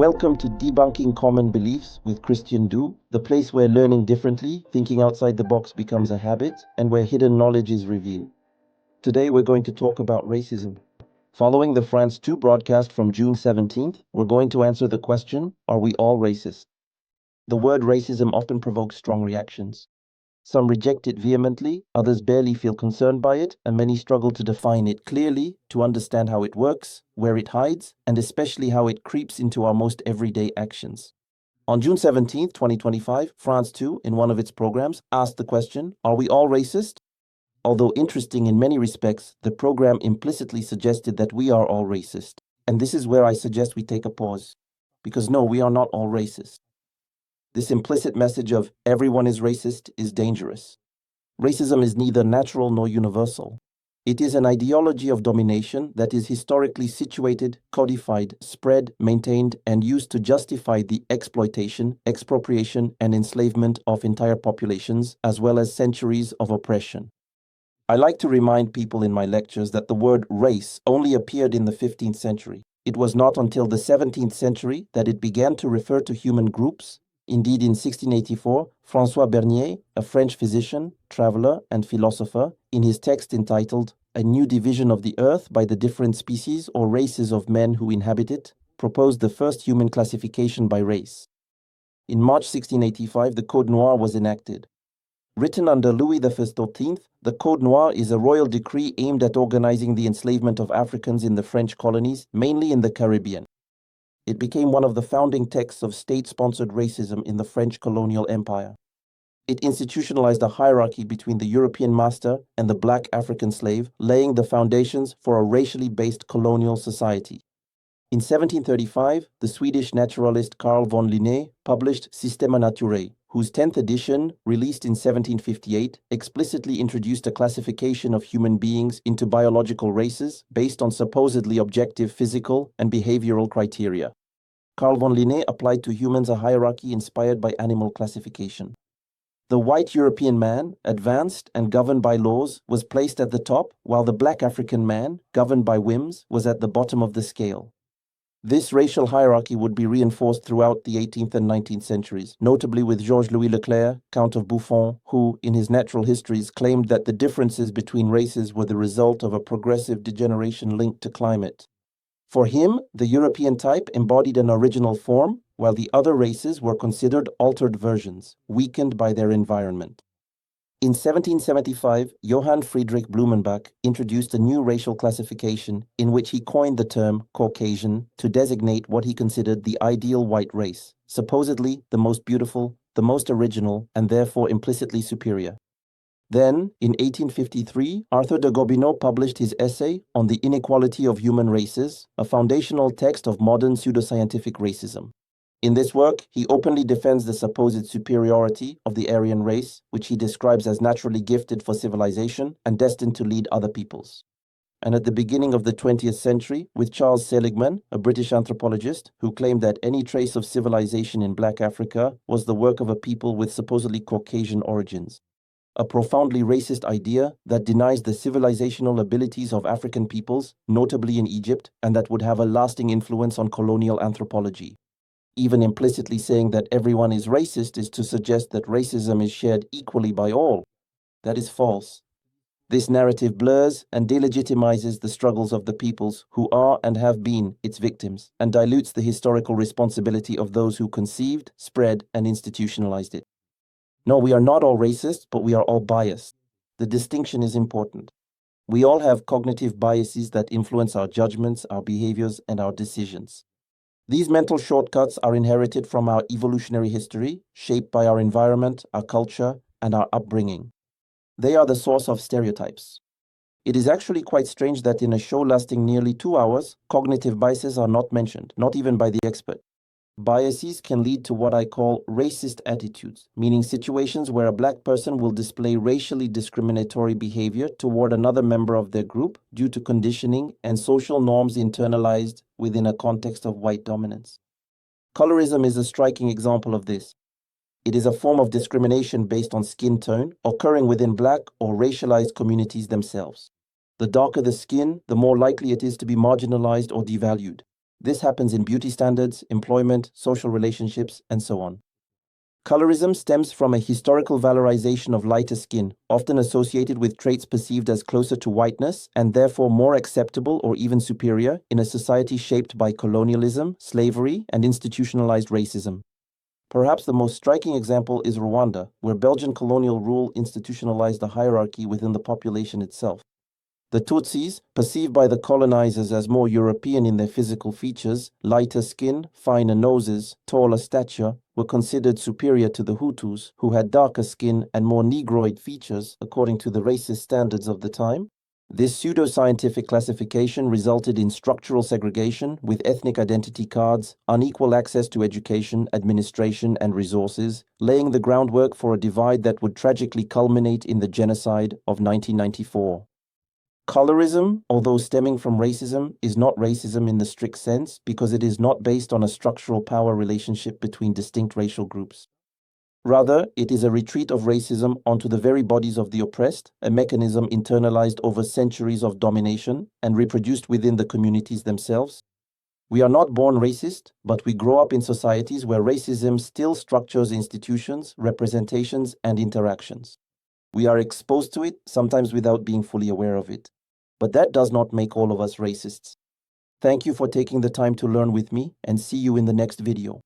Welcome to Debunking Common Beliefs with Christian Du, the place where learning differently, thinking outside the box becomes a habit, and where hidden knowledge is revealed. Today we're going to talk about racism. Following the France 2 broadcast from June 17th, we're going to answer the question, are we all racist? The word racism often provokes strong reactions. Some reject it vehemently, others barely feel concerned by it, and many struggle to define it clearly, to understand how it works, where it hides, and especially how it creeps into our most everyday actions. On June 17, 2025, France 2, in one of its programs, asked the question, are we all racist? Although interesting in many respects, the program implicitly suggested that we are all racist. And this is where I suggest we take a pause. Because no, we are not all racist. This implicit message of everyone is racist is dangerous. Racism is neither natural nor universal. It is an ideology of domination that is historically situated, codified, spread, maintained, and used to justify the exploitation, expropriation, and enslavement of entire populations, as well as centuries of oppression. I like to remind people in my lectures that the word race only appeared in the 15th century. It was not until the 17th century that it began to refer to human groups. Indeed, in 1684, François Bernier, a French physician, traveler, and philosopher, in his text entitled A New Division of the Earth by the Different Species or Races of Men Who Inhabit It, proposed the first human classification by race. In March 1685, the Code Noir was enacted. Written under Louis XIV, the Code Noir is a royal decree aimed at organizing the enslavement of Africans in the French colonies, mainly in the Caribbean. It became one of the founding texts of state-sponsored racism in the French colonial empire. It institutionalized a hierarchy between the European master and the black African slave, laying the foundations for a racially based colonial society. In 1735, the Swedish naturalist Carl von Linné published Systema Naturae, whose 10th edition, released in 1758, explicitly introduced a classification of human beings into biological races based on supposedly objective physical and behavioral criteria. Carl von Linné applied to humans a hierarchy inspired by animal classification. The white European man, advanced and governed by laws, was placed at the top, while the black African man, governed by whims, was at the bottom of the scale. This racial hierarchy would be reinforced throughout the 18th and 19th centuries, notably with Georges-Louis Leclerc, Count of Buffon, who, in his Natural Histories, claimed that the differences between races were the result of a progressive degeneration linked to climate. For him, the European type embodied an original form, while the other races were considered altered versions, weakened by their environment. In 1775, Johann Friedrich Blumenbach introduced a new racial classification in which he coined the term Caucasian to designate what he considered the ideal white race, supposedly the most beautiful, the most original, and therefore implicitly superior. Then, in 1853, Arthur de Gobineau published his essay on the inequality of human races, a foundational text of modern pseudoscientific racism. In this work, he openly defends the supposed superiority of the Aryan race, which he describes as naturally gifted for civilization and destined to lead other peoples. And at the beginning of the 20th century, with Charles Seligman, a British anthropologist, who claimed that any trace of civilization in Black Africa was the work of a people with supposedly Caucasian origins. A profoundly racist idea that denies the civilizational abilities of African peoples, notably in Egypt, and that would have a lasting influence on colonial anthropology. Even implicitly saying that everyone is racist is to suggest that racism is shared equally by all. That is false. This narrative blurs and delegitimizes the struggles of the peoples who are and have been its victims, and dilutes the historical responsibility of those who conceived, spread, and institutionalized it. No, we are not all racist, but we are all biased. The distinction is important. We all have cognitive biases that influence our judgments, our behaviors, and our decisions. These mental shortcuts are inherited from our evolutionary history, shaped by our environment, our culture, and our upbringing. They are the source of stereotypes. It is actually quite strange that in a show lasting nearly 2 hours, cognitive biases are not mentioned, not even by the expert. Biases can lead to what I call racist attitudes, meaning situations where a black person will display racially discriminatory behavior toward another member of their group due to conditioning and social norms internalized within a context of white dominance. Colorism is a striking example of this. It is a form of discrimination based on skin tone, occurring within black or racialized communities themselves. The darker the skin, the more likely it is to be marginalized or devalued. This happens in beauty standards, employment, social relationships, and so on. Colorism stems from a historical valorization of lighter skin, often associated with traits perceived as closer to whiteness and therefore more acceptable or even superior in a society shaped by colonialism, slavery, and institutionalized racism. Perhaps the most striking example is Rwanda, where Belgian colonial rule institutionalized a hierarchy within the population itself. The Tutsis, perceived by the colonizers as more European in their physical features, lighter skin, finer noses, taller stature, were considered superior to the Hutus, who had darker skin and more Negroid features according to the racist standards of the time. This pseudo-scientific classification resulted in structural segregation with ethnic identity cards, unequal access to education, administration, and resources, laying the groundwork for a divide that would tragically culminate in the genocide of 1994. Colorism, although stemming from racism, is not racism in the strict sense because it is not based on a structural power relationship between distinct racial groups. Rather, it is a retreat of racism onto the very bodies of the oppressed, a mechanism internalized over centuries of domination and reproduced within the communities themselves. We are not born racist, but we grow up in societies where racism still structures institutions, representations, and interactions. We are exposed to it, sometimes without being fully aware of it. But that does not make all of us racists. Thank you for taking the time to learn with me, and see you in the next video.